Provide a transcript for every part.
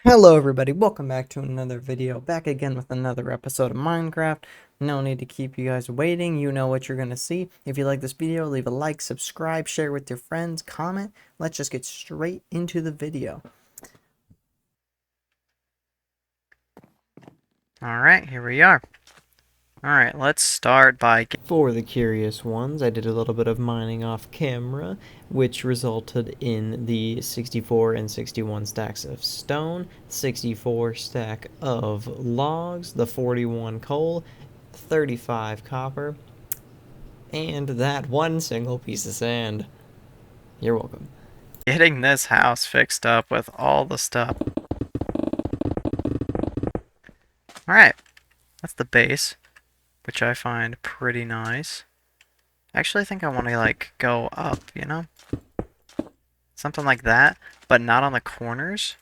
Hello everybody, welcome back to another video, back again with another episode of Minecraft. No need to keep you guys waiting, you know what you're gonna see. If you like this video, leave a like, subscribe, share with your friends, comment. Let's just get straight into the video. Alright, here we are. Alright, let's start by... For the curious ones, I did a little bit of mining off camera, which resulted in the 64 and 61 stacks of stone, 64 stack of logs, the 41 coal, 35 copper, and that one single piece of sand. You're welcome. Getting this house fixed up with all the stuff. Alright, that's the base, which I find pretty nice. Actually, I think I want to, like, go up, you know? Something like that, but not on the corners.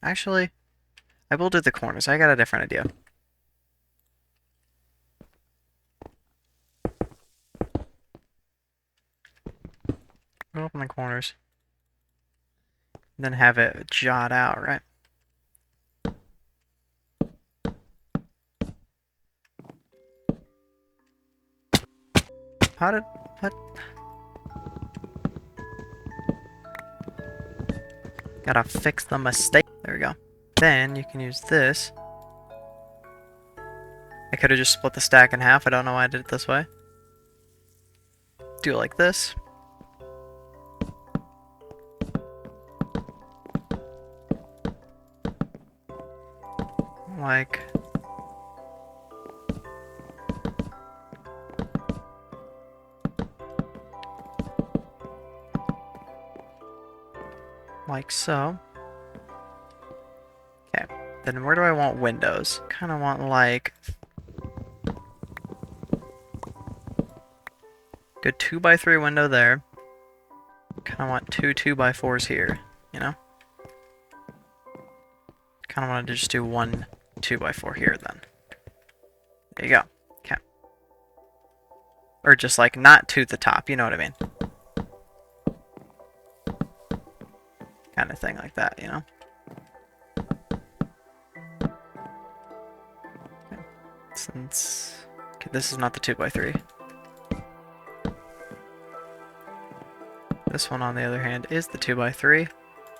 Actually, I will do the corners. I got a different idea. Go up in the corners. Then have it jot out, right? How did... what? Gotta fix the mistake. There we go. Then you can use this. I could have just split the stack in half. I don't know why I did it this way. Do it like this. Like so. Okay, then where do I want windows? Kind of want like good 2x3 window there. Kind of want two 2x4s here, you know? Kind of want to just do one 2x4 here then. There you go. Okay. Or just like not to the top, you know what I mean? Kind of thing like that, you know? Okay. Since... okay, this is not the 2x3. This one, on the other hand, is the 2x3. I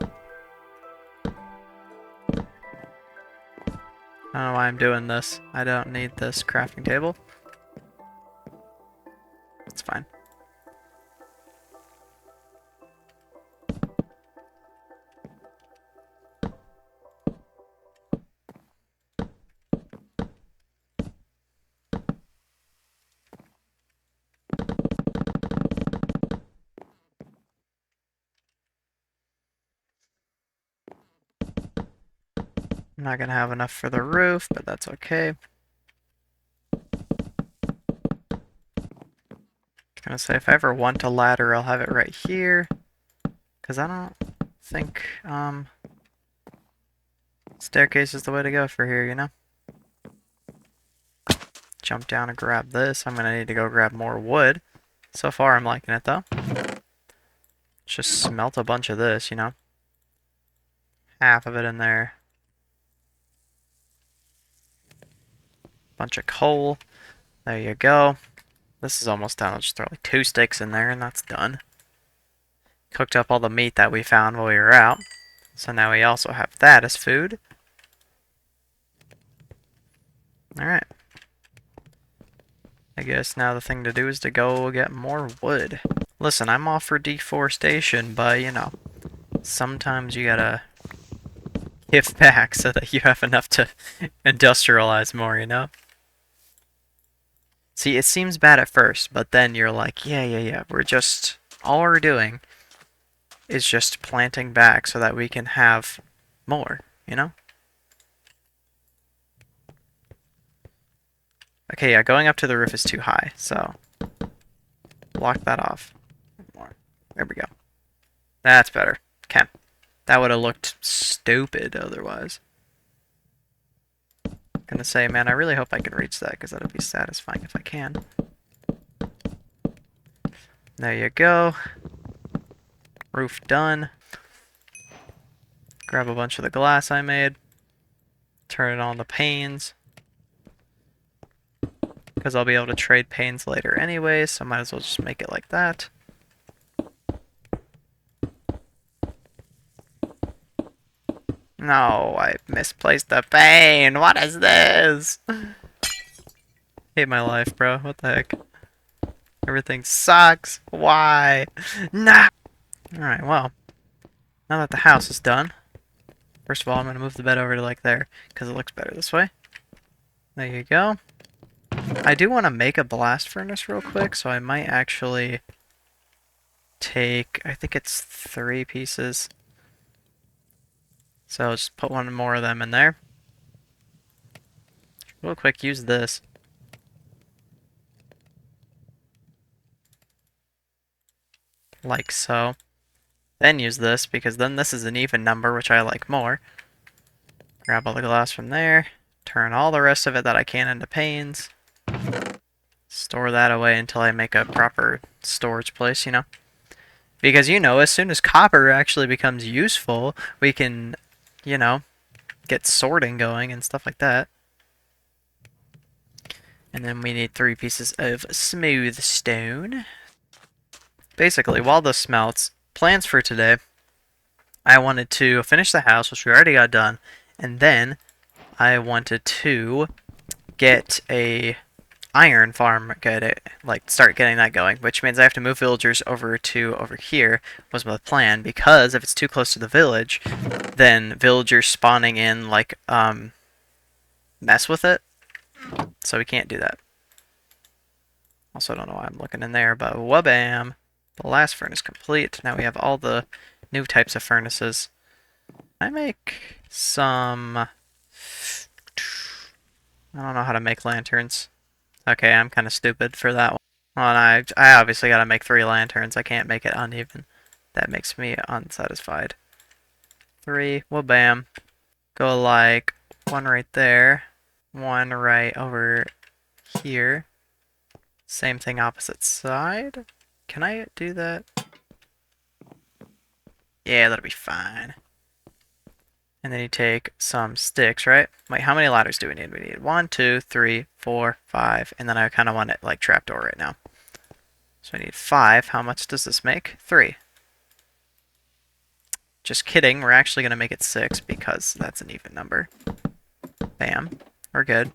don't know why I'm doing this. I don't need this crafting table. It's fine. I'm not gonna have enough for the roof, but that's okay. Gonna say if I ever want a ladder, I'll have it right here. Cause I don't think staircase is the way to go for here, you know? Jump down and grab this. I'm gonna need to go grab more wood. So far I'm liking it though. Just smelt a bunch of this, you know? Half of it in there. Bunch of coal. There you go. This is almost done. I'll just throw like 2 sticks in there and that's done. Cooked up all the meat that we found while we were out. So now we also have that as food. Alright. I guess now the thing to do is to go get more wood. Listen, I'm all for deforestation, but you know, sometimes you gotta give back so that you have enough to industrialize more, you know? See, it seems bad at first, but then you're like, yeah, all we're doing is just planting back so that we can have more, you know? Okay, yeah, going up to the roof is too high, so block that off. More. There we go. That's better. Okay. That would have looked stupid otherwise. Gonna say, man, I really hope I can reach that, because that'd be satisfying if I can. There you go. Roof done. Grab a bunch of the glass I made. Turn it on the panes. Because I'll be able to trade panes later anyway, so might as well just make it like that. No, I misplaced the pane! What is this? Hate my life, bro. What the heck? Everything sucks. Why? No! Alright, well. Now that the house is done, first of all, I'm going to move the bed over to like there, because it looks better this way. There you go. I do want to make a blast furnace real quick, so I might actually take, I think it's 3 pieces. So I'll just put one more of them in there. Real quick, use this. Like so. Then use this, because then this is an even number, which I like more. Grab all the glass from there. Turn all the rest of it that I can into panes. Store that away until I make a proper storage place, you know? Because, you know, as soon as copper actually becomes useful, we can, you know, get sorting going and stuff like that. And then we need 3 pieces of smooth stone. Basically, while this smelts, plans for today, I wanted to finish the house, which we already got done, and then I wanted to get a iron farm, start getting that going, which means I have to move villagers over here, was my plan, because if it's too close to the village, then villagers spawning in, mess with it, so we can't do that. Also, I don't know why I'm looking in there, but wabam! The last furnace complete. Now we have all the new types of furnaces. I make some... I don't know how to make lanterns. Okay, I'm kind of stupid for that one. Well, and I obviously gotta make 3 lanterns. I can't make it uneven. That makes me unsatisfied. 3, well, bam. Go like 1 right there, 1 right over here. Same thing opposite side. Can I do that? Yeah, that'll be fine. And then you take some sticks, right? Wait, how many ladders do we need? We need 1, 2, 3, 4, 5, and then I kind of want it like trapdoor right now. So I need 5. How much does this make? 3. Just kidding. We're actually going to make it 6 because that's an even number. Bam. We're good.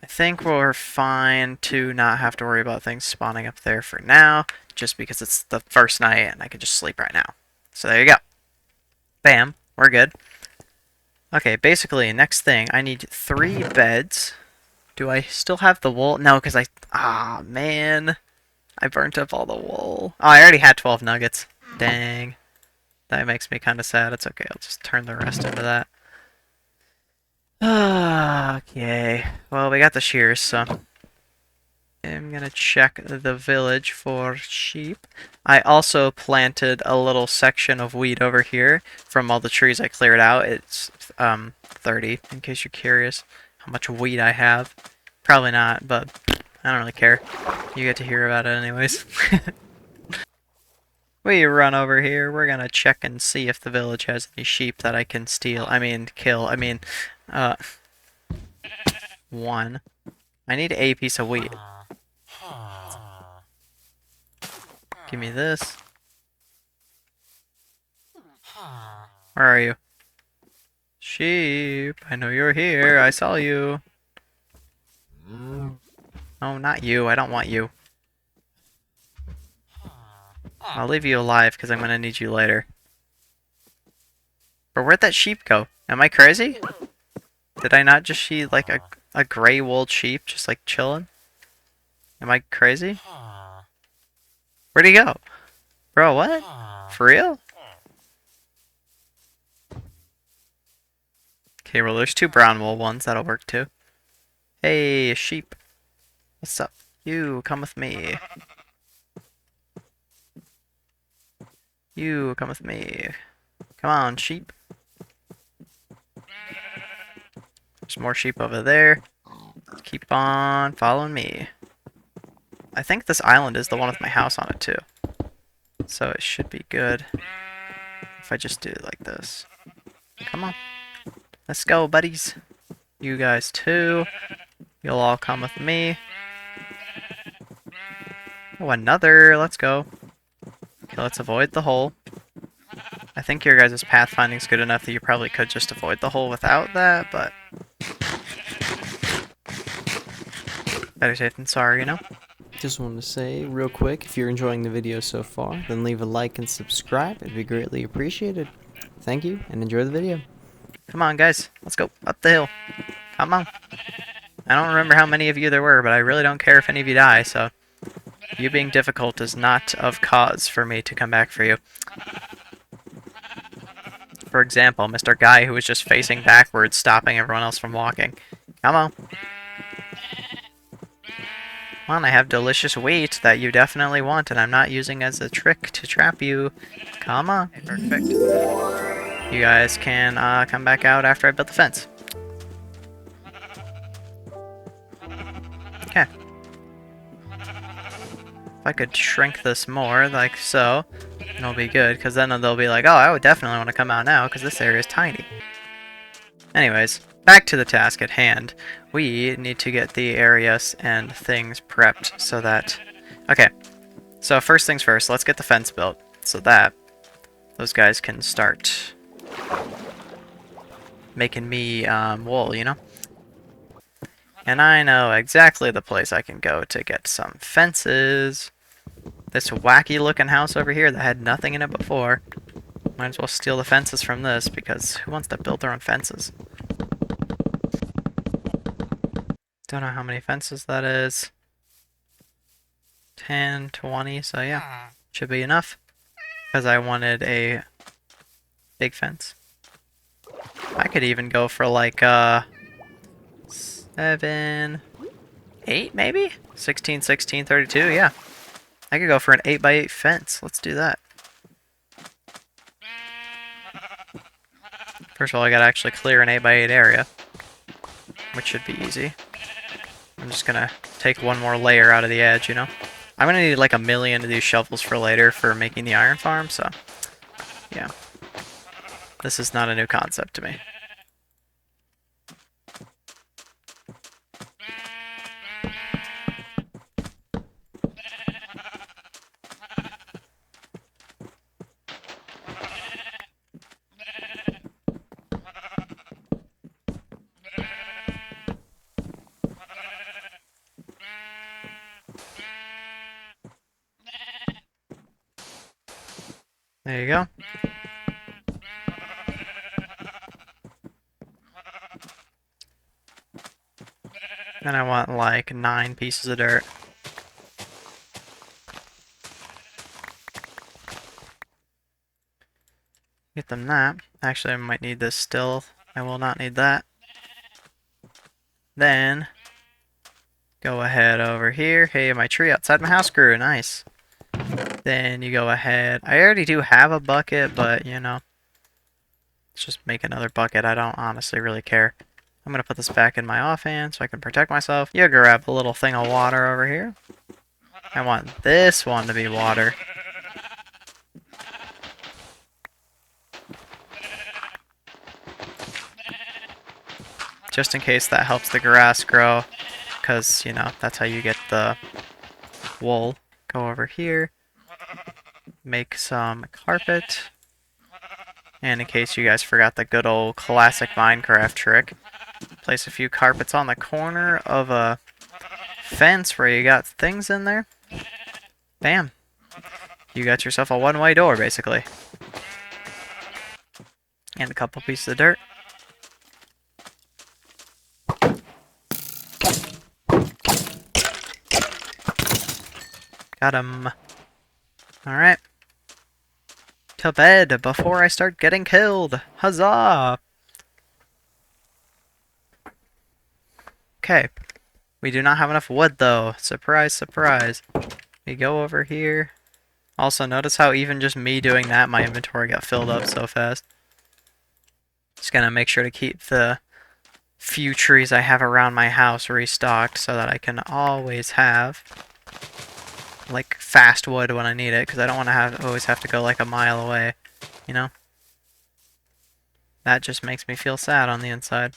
I think we're fine to not have to worry about things spawning up there for now, just because it's the first night and I can just sleep right now. So there you go. Bam. We're good. Okay, basically, next thing, I need 3 beds. Do I still have the wool? No, because ah, man. I burnt up all the wool. Oh, I already had 12 nuggets. Dang. That makes me kind of sad. It's okay. I'll just turn the rest into that. Okay. Well, we got the shears, so I'm gonna check the village for sheep. I also planted a little section of wheat over here from all the trees I cleared out. It's 30, in case you're curious how much wheat I have. Probably not, but I don't really care. You get to hear about it anyways. We run over here. We're gonna check and see if the village has any sheep that I can steal. I mean, kill. I mean, 1. I need a piece of wheat. Give me this. Where are you? Sheep, I know you're here. I saw you. Oh, not you. I don't want you. I'll leave you alive because I'm going to need you later. But where'd that sheep go? Am I crazy? Did I not just see like a gray-wooled sheep just like chilling? Am I crazy? Where'd he go? Bro, what? For real? Okay, well there's 2 brown wool ones. That'll work too. Hey, sheep. What's up? You, come with me. You, come with me. Come on, sheep. There's more sheep over there. Keep on following me. I think this island is the one with my house on it too. So it should be good. if I just do it like this? Come on. Let's go, buddies. You guys too. You'll all come with me. Oh, another. Let's go. Okay, let's avoid the hole. I think your guys' pathfinding is good enough that you probably could just avoid the hole without that, but better safe than sorry, you know? Just wanted to say real quick, if you're enjoying the video so far, then leave a like and subscribe. It'd be greatly appreciated. Thank you, and enjoy the video. Come on, guys. Let's go up the hill. Come on. I don't remember how many of you there were, but I really don't care if any of you die, so you being difficult is not of cause for me to come back for you. For example, Mr. Guy, who was just facing backwards, stopping everyone else from walking. Come on. Come on, I have delicious wheat that you definitely want, and I'm not using as a trick to trap you. Come on. Perfect. You guys can come back out after I built the fence. Okay. If I could shrink this more, like so, it'll be good, because then they'll be like, oh, I would definitely want to come out now, because this area is tiny. Anyways, back to the task at hand. We need to get the areas and things prepped so that... Okay, so first things first, let's get the fence built, so that those guys can start making me wool, you know? And I know exactly the place I can go to get some fences. This wacky looking house over here that had nothing in it before. Might as well steal the fences from this, because who wants to build their own fences? Don't know how many fences that is. 10, 20, so yeah. Should be enough. Because I wanted a big fence. I could even go for like 7, 8 maybe? 16, 16, 32, yeah. I could go for an 8x8 fence. Let's do that. First of all, I gotta actually clear an 8x8 area, which should be easy. I'm just gonna take one more layer out of the edge, you know? I'm gonna need like 1,000,000 of these shovels for later for making the iron farm, so yeah. This is not a new concept to me. There you go. Then I want like 9 pieces of dirt. Get them that. Actually, I might need this still. I will not need that. Then, go ahead over here. Hey, my tree outside my house grew. Nice. Then you go ahead. I already do have a bucket, but, you know, let's just make another bucket. I don't honestly really care. I'm going to put this back in my offhand so I can protect myself. You grab a little thing of water over here. I want this one to be water. Just in case that helps the grass grow, because, you know, that's how you get the wool. Go over here. Make some carpet. And in case you guys forgot the good old classic Minecraft trick, place a few carpets on the corner of a fence where you got things in there. Bam. You got yourself a one-way door, basically. And a couple pieces of dirt. Got him. Alright. To bed before I start getting killed. Huzzah! Okay. We do not have enough wood, though. Surprise, surprise. We go over here. Also, notice how even just me doing that, my inventory got filled up so fast. Just gonna make sure to keep the few trees I have around my house restocked so that I can always have like fast wood when I need it, because I don't want to always have to go like a mile away, you know? That just makes me feel sad on the inside.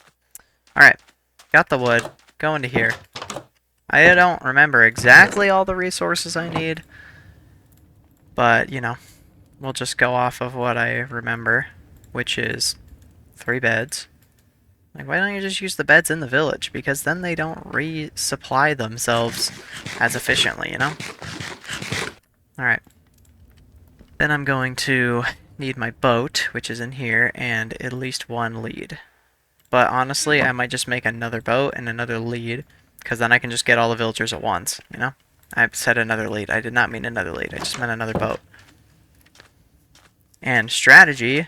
Alright, got the wood. Go into here. I don't remember exactly all the resources I need, but, you know, we'll just go off of what I remember, which is 3 beds. Like, why don't you just use the beds in the village? Because then they don't resupply themselves as efficiently, you know? Alright. Then I'm going to need my boat, which is in here, and at least 1 lead. But honestly, I might just make another boat and another lead, because then I can just get all the villagers at once, you know? I said another lead. I did not mean another lead. I just meant another boat. And strategy,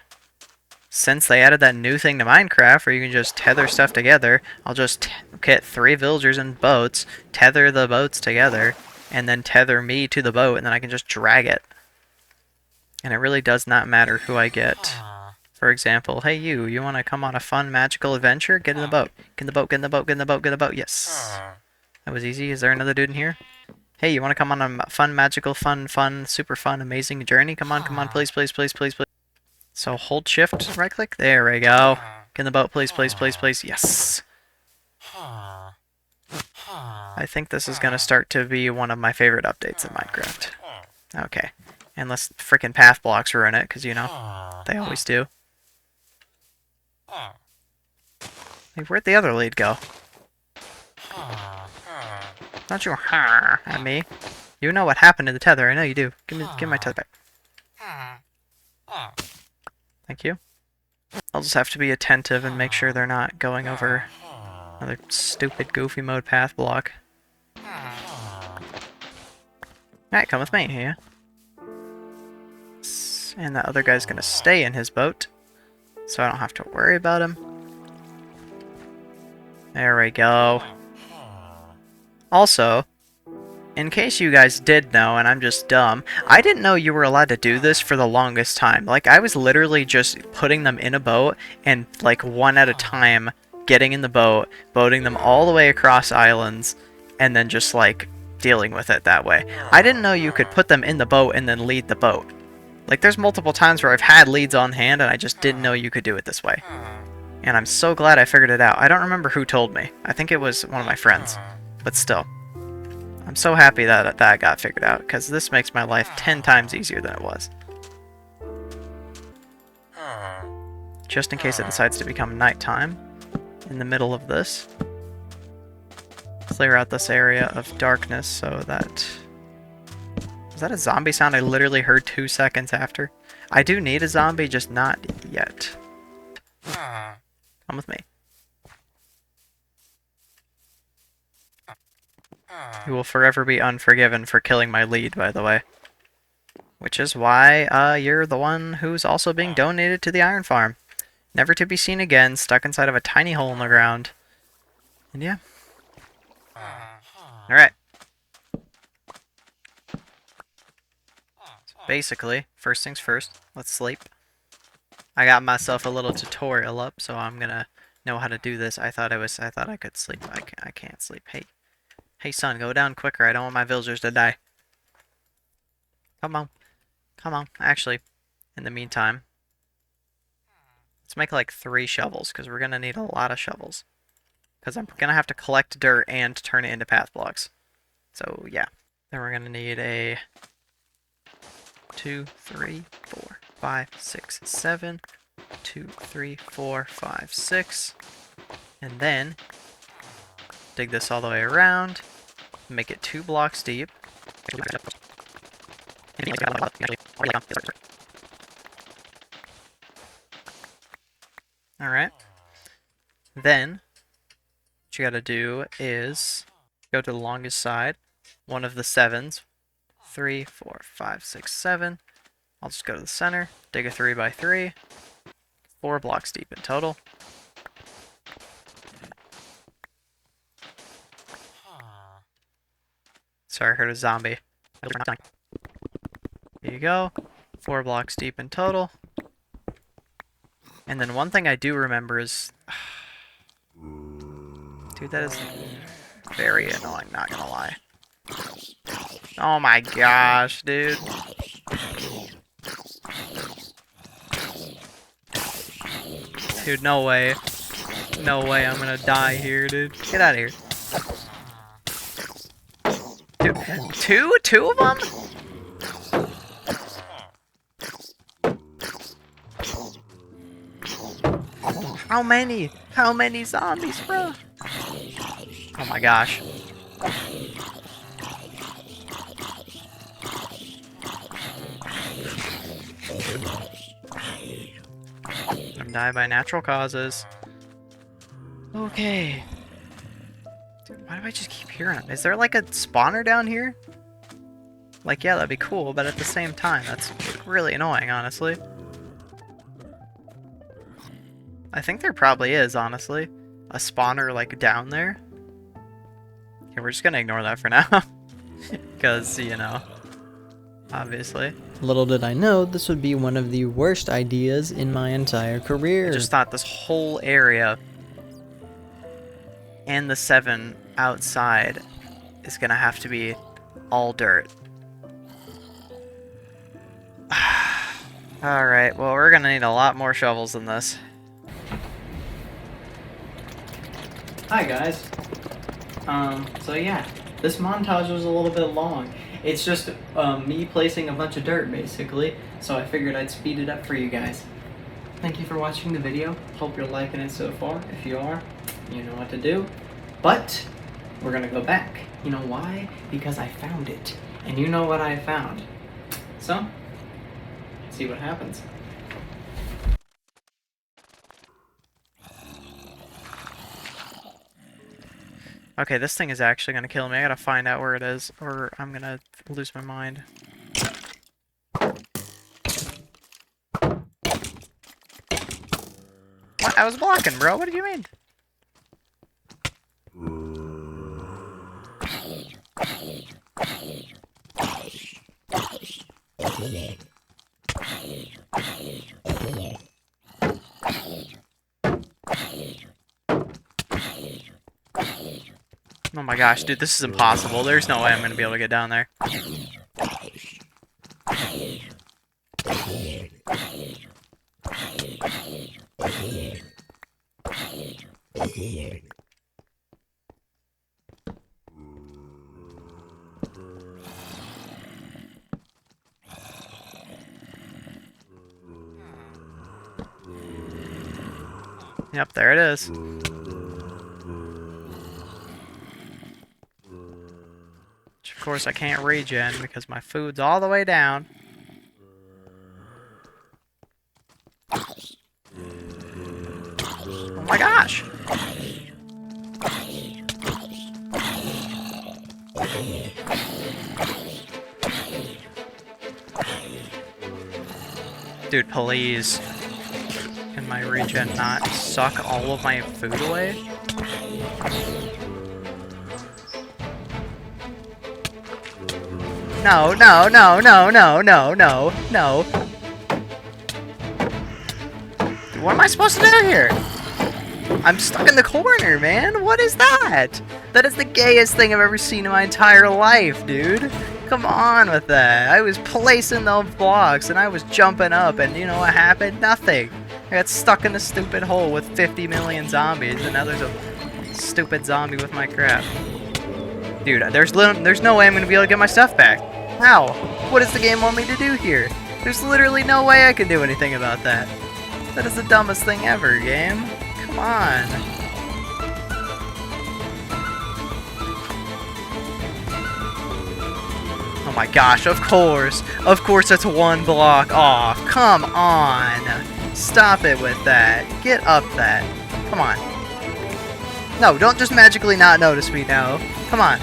since they added that new thing to Minecraft where you can just tether stuff together, I'll just get 3 villagers in boats, tether the boats together, and then tether me to the boat, and then I can just drag it. And it really does not matter who I get. For example, hey you want to come on a fun magical adventure? Get in the boat. Get in the boat, get in the boat, get in the boat, get in the boat. Yes. That was easy. Is there another dude in here? Hey, you want to come on a fun, magical, super fun, amazing journey? Come on, please, please, please, please, please. So hold shift, right click. There we go. Get in the boat, please, please, please, please. Yes. I think this is going to start to be one of my favorite updates in Minecraft. Okay. Unless freaking path blocks ruin it, because, you know, they always do. Hey, where'd the other lead go? Don't you at me. You know what happened to the tether. I know you do. Give me my tether back. Thank you. I'll just have to be attentive and make sure they're not going over another stupid goofy mode path block. Alright, come with me, yeah. And that other guy's gonna stay in his boat, so I don't have to worry about him. There we go. Also, in case you guys did know, and I'm just dumb, I didn't know you were allowed to do this for the longest time. Like, I was literally just putting them in a boat, and, like, one at a time, getting in the boat, boating them all the way across islands, and then just, like, dealing with it that way. I didn't know you could put them in the boat and then lead the boat. Like, there's multiple times where I've had leads on hand, and I just didn't know you could do it this way. And I'm so glad I figured it out. I don't remember who told me. I think it was one of my friends. But still. I'm so happy that that got figured out, because this makes my life 10 times easier than it was. Just in case it decides to become nighttime in the middle of this. Clear out this area of darkness so that... Was that a zombie sound I literally heard 2 seconds after? I do need a zombie, just not yet. Come with me. You will forever be unforgiven for killing my lead, by the way. Which is why you're the one who's also being donated to the iron farm. Never to be seen again, stuck inside of a tiny hole in the ground. And yeah. Alright. So basically, first things first, let's sleep. I got myself a little tutorial up, so I'm gonna know how to do this. I thought I could sleep. I can't sleep. Hey son, go down quicker. I don't want my villagers to die. Come on. Come on. Actually, in the meantime, let's make like 3 shovels, because we're gonna need a lot of shovels. Because I'm gonna have to collect dirt and turn it into path blocks. So yeah. Then we're gonna need a 2, 3, 4, 5, 6, 7. 2, 3, 4, 5, 6. And then dig this all the way around. Make it 2 blocks deep. Alright. Then, what you gotta do is go to the longest side, one of the 7s. 3, 4, 5, 6, 7. I'll just go to the center, dig a 3 by 3. 4 blocks deep in total. Sorry, I heard a zombie. Here you go. 4 blocks deep in total. And then one thing I do remember is... Dude, that is very annoying, not gonna lie. Oh my gosh, dude. Dude, no way. No way I'm gonna die here, dude. Get out of here. Dude, two of them? How many? How many zombies, bro? Oh my gosh. I'm dying by natural causes. Okay. Dude, why do I just keep hearing them? Is there like a spawner down here? Like, yeah, that'd be cool, but at the same time, that's really annoying, honestly. I think there probably is, honestly. A spawner, like, down there. Okay, we're just gonna ignore that for now. Because, you know, obviously. Little did I know, this would be one of the worst ideas in my entire career. I just thought this whole area and the 7 outside is gonna have to be all dirt. Alright, well, we're gonna need a lot more shovels than this. Hi guys. So yeah, this montage was a little bit long. It's just me placing a bunch of dirt, basically, so I figured I'd speed it up for you guys. Thank you for watching the video. Hope you're liking it so far. If you are, you know what to do. But we're gonna go back. You know why? Because I found it. And you know what I found. So, see what happens. Okay, this thing is actually gonna kill me. I gotta find out where it is, or I'm gonna lose my mind. What? I was blocking, bro. What do you mean? Oh my gosh, dude, this is impossible. There's no way I'm gonna be able to get down there. Yep, there it is. Which, of course, I can't regen because my food's all the way down. Oh my gosh! Dude, please. Can my regen not suck all of my food away? No, no, no, no, no, no, no, no. What am I supposed to do here? I'm stuck in the corner, man. What is that? That is the gayest thing I've ever seen in my entire life, dude. Come on with that. I was placing those blocks and I was jumping up, and you know what happened? Nothing. I got stuck in a stupid hole with 50 million zombies, and now there's a stupid zombie with my crap. Dude, there's no way I'm gonna be able to get my stuff back. How? What does the game want me to do here? There's literally no way I can do anything about that. That is the dumbest thing ever, game. Come on. Oh my gosh, of course. Of course that's one block off. Come on. Stop it with that. Get up that. Come on. No, don't just magically not notice me now. Come on.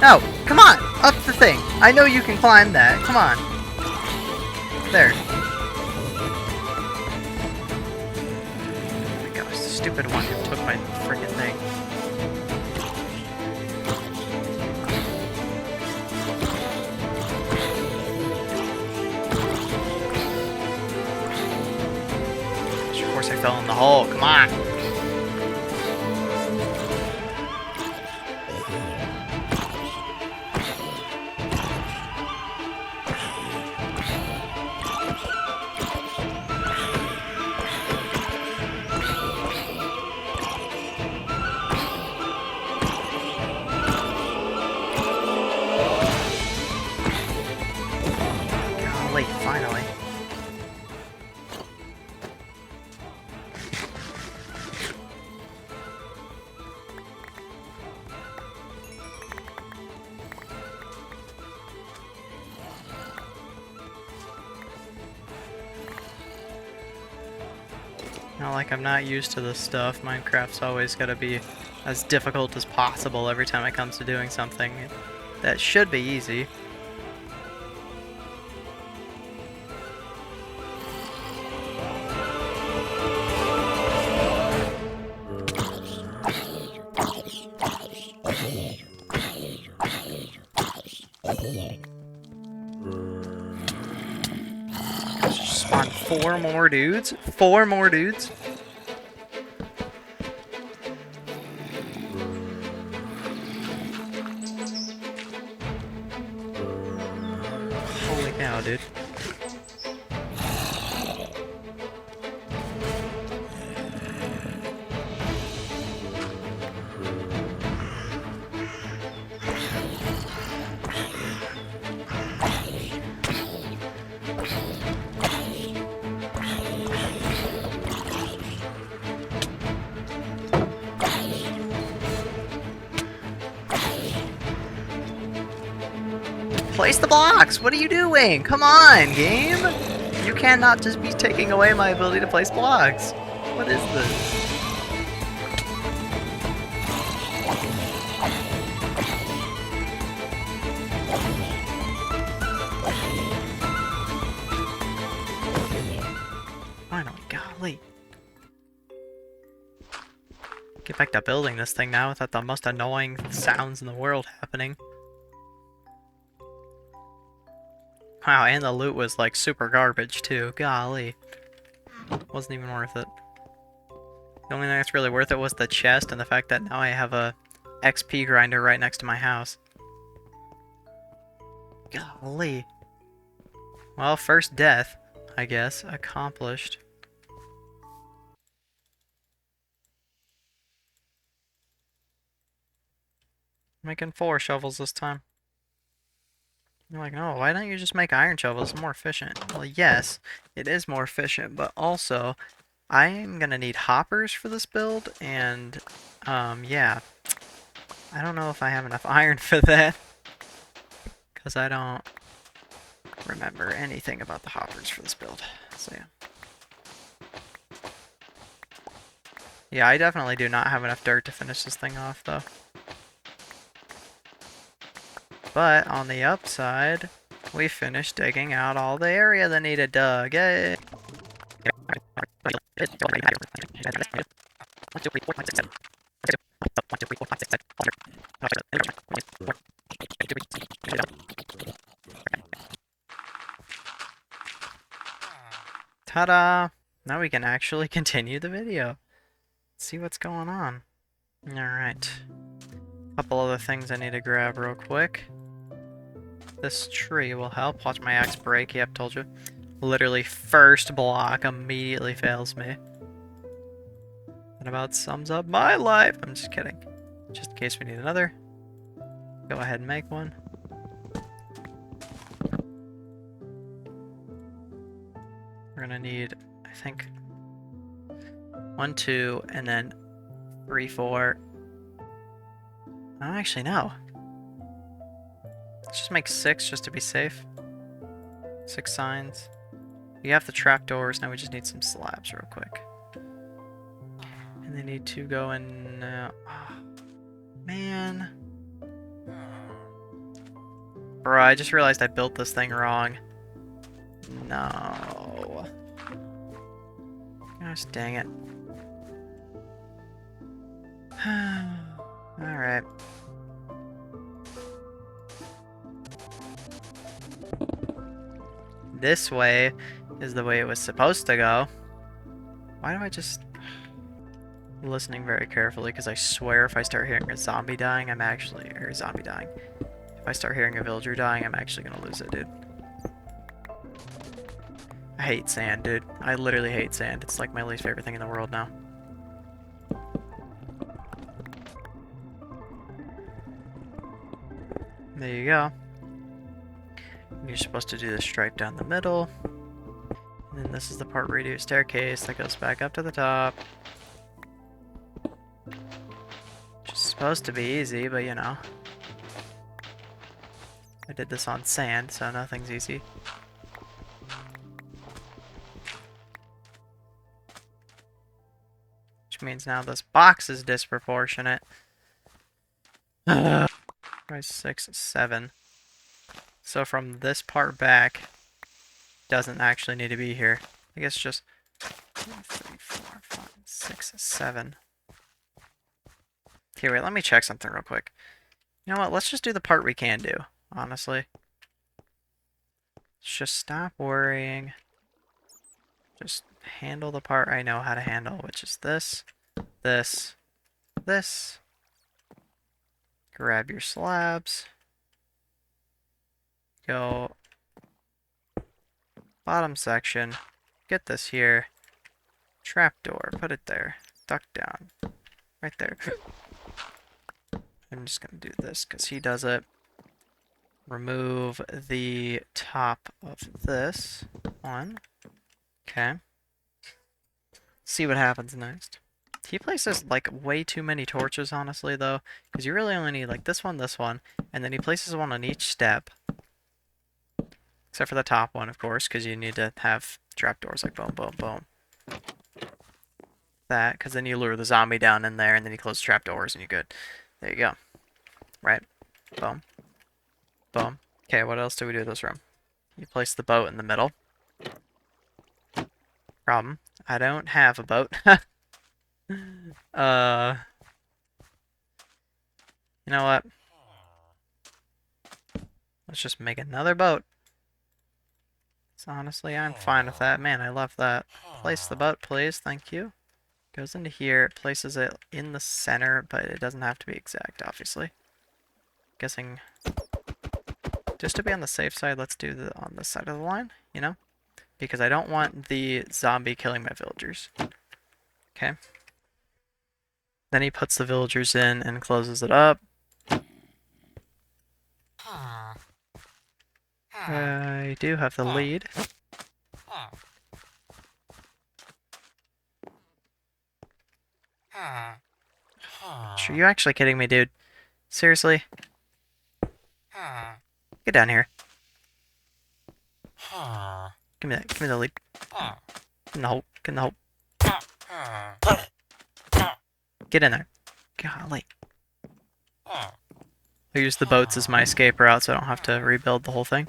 No, come on. Up the thing. I know you can climb that. Come on. There. Oh my gosh, the stupid one who took my freaking thing. Of course I fell in the hole. Come on. Finally. Not like I'm not used to this stuff. Minecraft's always gotta be as difficult as possible every time it comes to doing something that should be easy. Spawn 4 more dudes? 4 more dudes? Holy cow, dude. Place the blocks! What are you doing? Come on, game! You cannot just be taking away my ability to place blocks. What is this? Finally, golly. Get back to building this thing now without the most annoying sounds in the world happening. Wow, and the loot was like super garbage too. Golly. Wasn't even worth it. The only thing that's really worth it was the chest and the fact that now I have a XP grinder right next to my house. Golly. Well, first death, I guess, accomplished. Making 4 shovels this time. You're like, no, why don't you just make iron shovels? It's more efficient. Well, yes, it is more efficient, but also, I'm gonna need hoppers for this build, and, yeah. I don't know if I have enough iron for that, because I don't remember anything about the hoppers for this build, so yeah. Yeah, I definitely do not have enough dirt to finish this thing off, though. But on the upside, we finished digging out all the area that needed dug. Yay! Ta-da! Now we can actually continue the video. Let's see what's going on. Alright. Couple other things I need to grab real quick. This tree will help. Watch my axe break. Yep, told you. Literally first block immediately fails me. That about sums up my life. I'm just kidding. Just in case we need another. Go ahead and make one. We're gonna need, I think, 1, 2, and then 3, 4. I don't actually know. Let's just make 6 just to be safe. 6 signs. We have the trapdoors, now we just need some slabs real quick. And they need to go in... oh, man. Bro, I just realized I built this thing wrong. No. Gosh dang it. Alright. This way is the way it was supposed to go. Why do I just... I'm listening very carefully, because I swear if I start hearing a zombie dying, I'm actually... or zombie dying. If I start hearing a villager dying, I'm actually gonna lose it, dude. I hate sand, dude. I literally hate sand. It's like my least favorite thing in the world now. There you go. You're supposed to do the stripe down the middle. And then this is the part where you do a staircase that goes back up to the top. Which is supposed to be easy, but you know. I did this on sand, so nothing's easy. Which means now this box is disproportionate. 5, 6, 7. So from this part back, doesn't actually need to be here. I guess just 2, 3, 4, 5, 6, 7. Okay, wait, let me check something real quick. You know what, let's just do the part we can do, honestly. Let's just stop worrying. Just handle the part I know how to handle, which is this, this, this. Grab your slabs. Go bottom section. Get this here. Trapdoor. Put it there. Duck down. Right there. I'm just going to do this because he does it. Remove the top of this one. Okay. See what happens next. He places like way too many torches, honestly, though, because you really only need like this one, and then he places one on each step. Except for the top one, of course, because you need to have trapdoors like boom, boom, boom. That, because then you lure the zombie down in there, and then you close trapdoors, and you're good. There you go. Right? Boom. Boom. Okay, what else do we do with this room? You place the boat in the middle. Problem. I don't have a boat. You know what? Let's just make another boat. So honestly, I'm fine with that. Man, I love that. Place the boat, please. Thank you. Goes into here, places it in the center, but it doesn't have to be exact, obviously. Guessing, just to be on the safe side, let's do the on this side of the line, you know? Because I don't want the zombie killing my villagers. Okay. Then he puts the villagers in and closes it up. I do have the lead. Are you actually kidding me, dude? Seriously? Get down here. Give me that. Give me the lead. Get in the hole. Get in the hole. Get in there. Golly. I use the boats as my escape route so I don't have to rebuild the whole thing.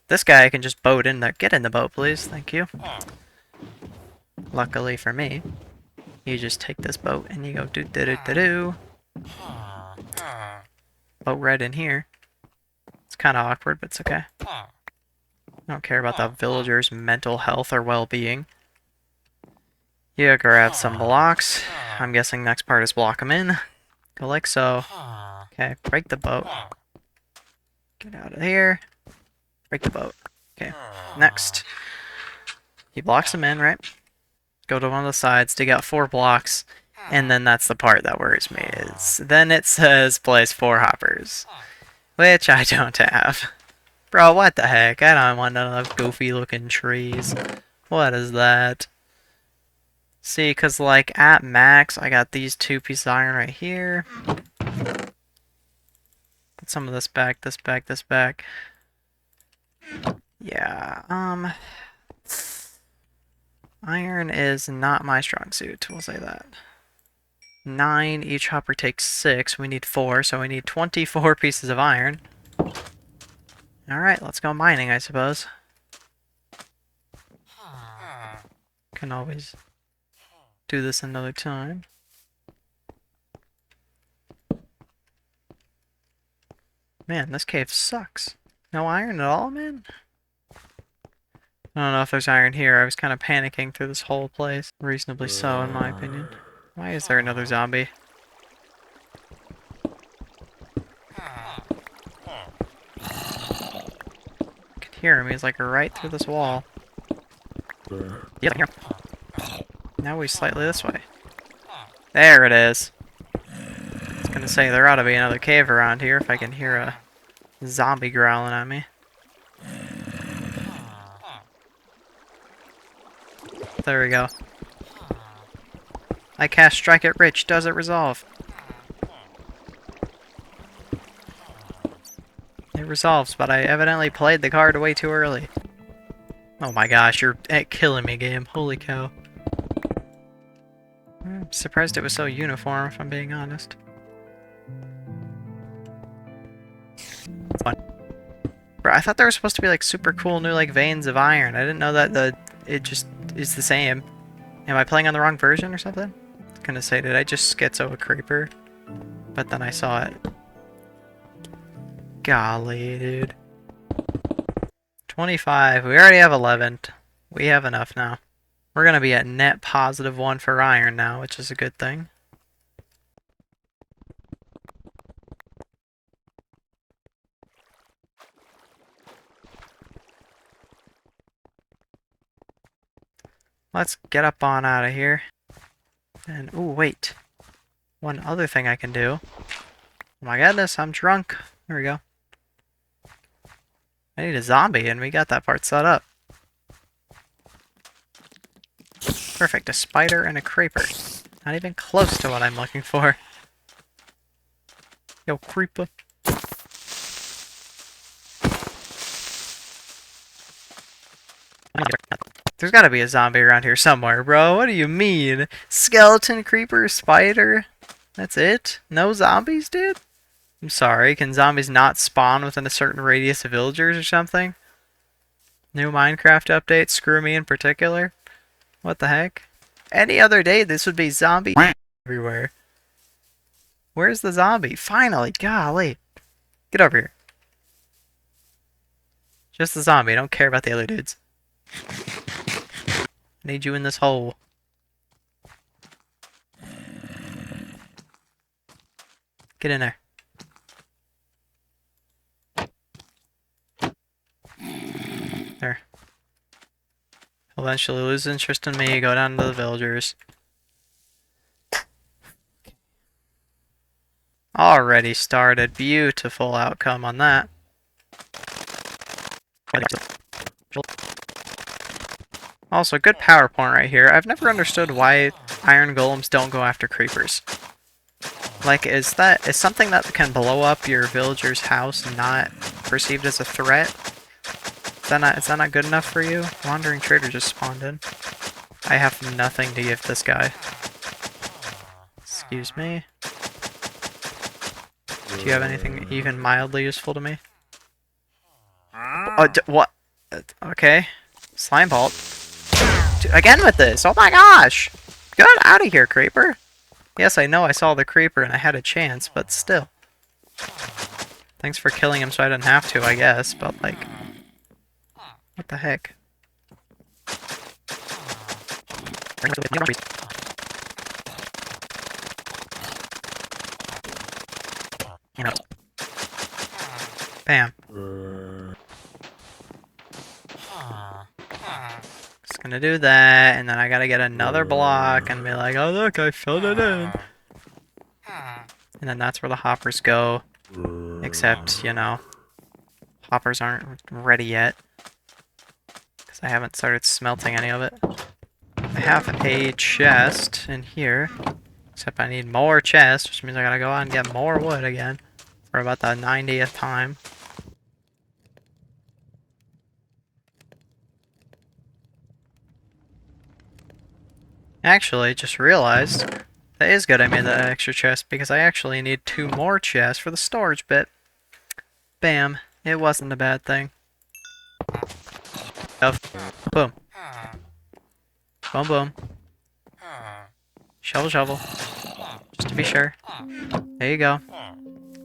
This guy can just boat in there. Get in the boat, please. Thank you. Luckily for me, you just take this boat and you go do-do-do-do-do. Boat right in here. It's kind of awkward, but it's okay. I don't care about the villagers' mental health or well-being. You grab some blocks. I'm guessing next part is block them in. Go like so. Okay, break the boat. Get out of here. Break the boat. Okay, next. He blocks them in, right? Go to one of the sides, dig out 4 blocks, and then that's the part that worries me. Is then it says place 4 hoppers, which I don't have. Bro, what the heck? I don't want none of those goofy looking trees. What is that? See, because like at max, I got these 2 pieces of iron right here. Put some of this back, this back, this back. Yeah, iron is not my strong suit, we'll say that. 9, each hopper takes 6, we need 4, so we need 24 pieces of iron. Alright, let's go mining, I suppose. Can always do this another time. Man, this cave sucks. No iron at all, man? I don't know if there's iron here. I was kind of panicking through this whole place. Reasonably so, in my opinion. Why is there another zombie? I can hear him. He's like right through this wall. Yeah, here. Now we slightly this way. There it is. I was gonna say there ought to be another cave around here if I can hear a zombie growling at me. There we go. I cast Strike It Rich. Does it resolve? It resolves, but I evidently played the card way too early. Oh my gosh, you're killing me, game. Holy cow. I'm surprised it was so uniform, if I'm being honest. Fun. Bro, I thought there were supposed to be like super cool new like veins of iron. I didn't know that it just is the same. Am I playing on the wrong version or something? I was gonna say, did I just schizo a creeper? But then I saw it. Golly, dude. 25. We already have 11. We have enough now. We're gonna be at net +1 for iron now, which is a good thing. Let's get up on out of here. And, ooh, wait. One other thing I can do. Oh my goodness, I'm drunk. There we go. I need a zombie, and we got that part set up. Perfect, a spider and a creeper. Not even close to what I'm looking for. Yo, creeper. There's gotta be a zombie around here somewhere, bro. What do you mean? Skeleton, creeper, spider? That's it? No zombies, dude? I'm sorry, can zombies not spawn within a certain radius of villagers or something? New Minecraft update, screw me in particular? What the heck? Any other day, this would be zombie everywhere. Where's the zombie? Finally, golly. Get over here. Just the zombie, I don't care about the other dudes. I need you in this hole. Get in there. There. He'll eventually lose interest in me, go down to the villagers. Already started. Beautiful outcome on that. Also, good PowerPoint right here. I've never understood why iron golems don't go after creepers. Like, is something that can blow up your villager's house not perceived as a threat? Is that not good enough for you? Wandering trader just spawned in. I have nothing to give this guy. Excuse me. Do you have anything even mildly useful to me? Oh, what? Okay. Slime vault. Again with this! Oh my gosh! Get out of here, creeper! Yes, I know I saw the creeper and I had a chance, but still. Thanks for killing him so I didn't have to, I guess, but like... What the heck? Bam. Just gonna do that, and then I gotta get another block and be like, oh look, I filled it in. And then that's where the hoppers go. Except, you know, hoppers aren't ready yet. Because I haven't started smelting any of it. I have a chest in here. Except I need more chests, which means I gotta go out and get more wood again. For about the 90th time. Actually, just realized that is good I made that extra chest because I actually need 2 more chests for the storage bit. Bam. It wasn't a bad thing. Boom. Boom, boom. Shovel, shovel. Just to be sure. There you go.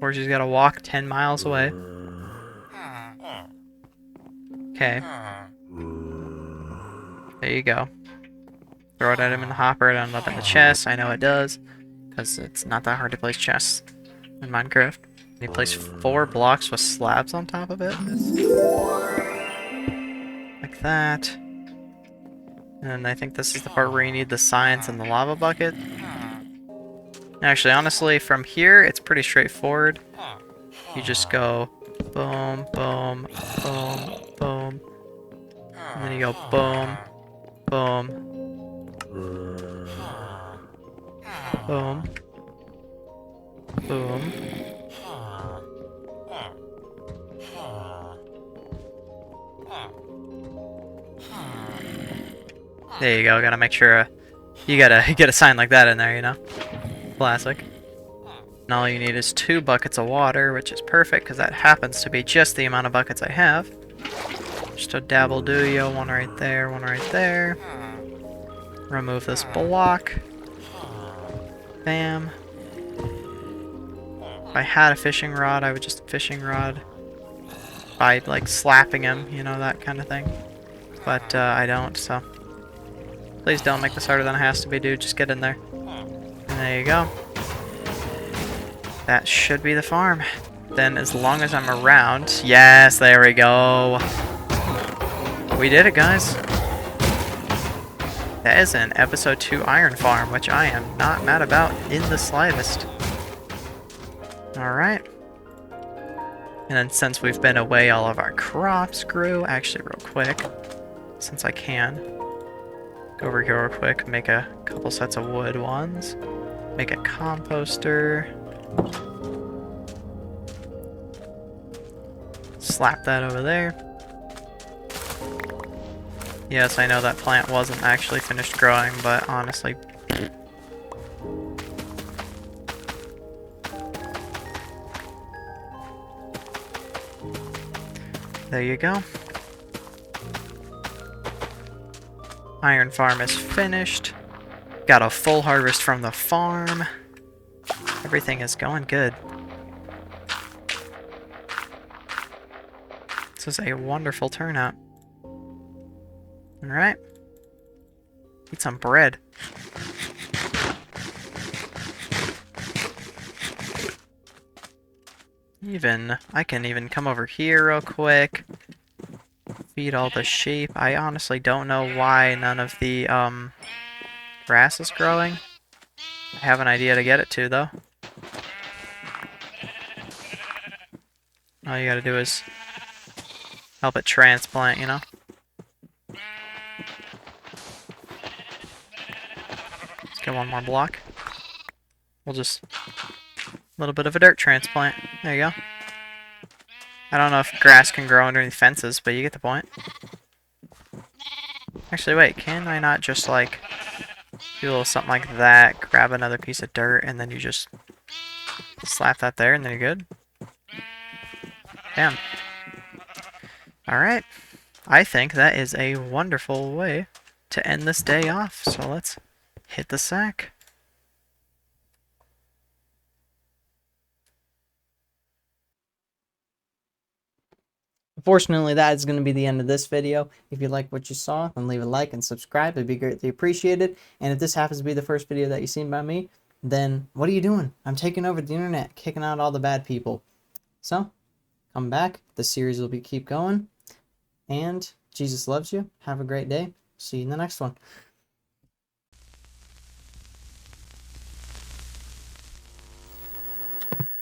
Or she's gotta walk 10 miles away. Okay. There you go. Throw it at him in the hopper, it ends up in the chest. I know it does. Because it's not that hard to place chests in Minecraft. And you place 4 blocks with slabs on top of it. Like that. And I think this is the part where you need the science and the lava bucket. Actually, honestly, from here, it's pretty straightforward. You just go boom, boom, boom, boom. And then you go boom, boom, Boom. Boom. There you go. Gotta make sure you gotta get a sign like that in there, you know? Classic. And all you need is 2 buckets of water, which is perfect because that happens to be just the amount of buckets I have. Just a dabble-do-yo, one right there, one right there. Remove this block. Bam. If I had a fishing rod, I would just fishing rod by like slapping him, you know, that kind of thing. But I don't, so please don't make this harder than it has to be, dude. Just get in there. And there you go. That should be the farm. Then as long as I'm around... Yes, there we go. We did it, guys. That is an episode 2 iron farm, which I am not mad about in the slightest. Alright. And then since we've been away, all of our crops grew. Actually, real quick, since I can, go over here real quick, make a couple sets of wood ones. Make a composter. Slap that over there. Yes, I know that plant wasn't actually finished growing, but honestly... There you go. Iron farm is finished. Got a full harvest from the farm. Everything is going good. This is a wonderful turnout. Alright. Eat some bread. I can even come over here real quick. Feed all the sheep. I honestly don't know why none of the, grass is growing. I have an idea to get it to, though. All you gotta do is help it transplant, you know? Let's get one more block. We'll just... a little bit of a dirt transplant. There you go. I don't know if grass can grow underneath fences, but you get the point. Actually, wait, can I not just, like, do a little something like that, grab another piece of dirt, and then you just slap that there, and then you're good? Damn. Alright. I think that is a wonderful way to end this day off, so let's hit the sack. Unfortunately, that is going to be the end of this video. If you like what you saw, then leave a like and subscribe. It'd be greatly appreciated. And if this happens to be the first video that you've seen by me, then what are you doing? I'm taking over the internet, kicking out all the bad people. So, come back. The series will keep going. And Jesus loves you. Have a great day. See you in the next one.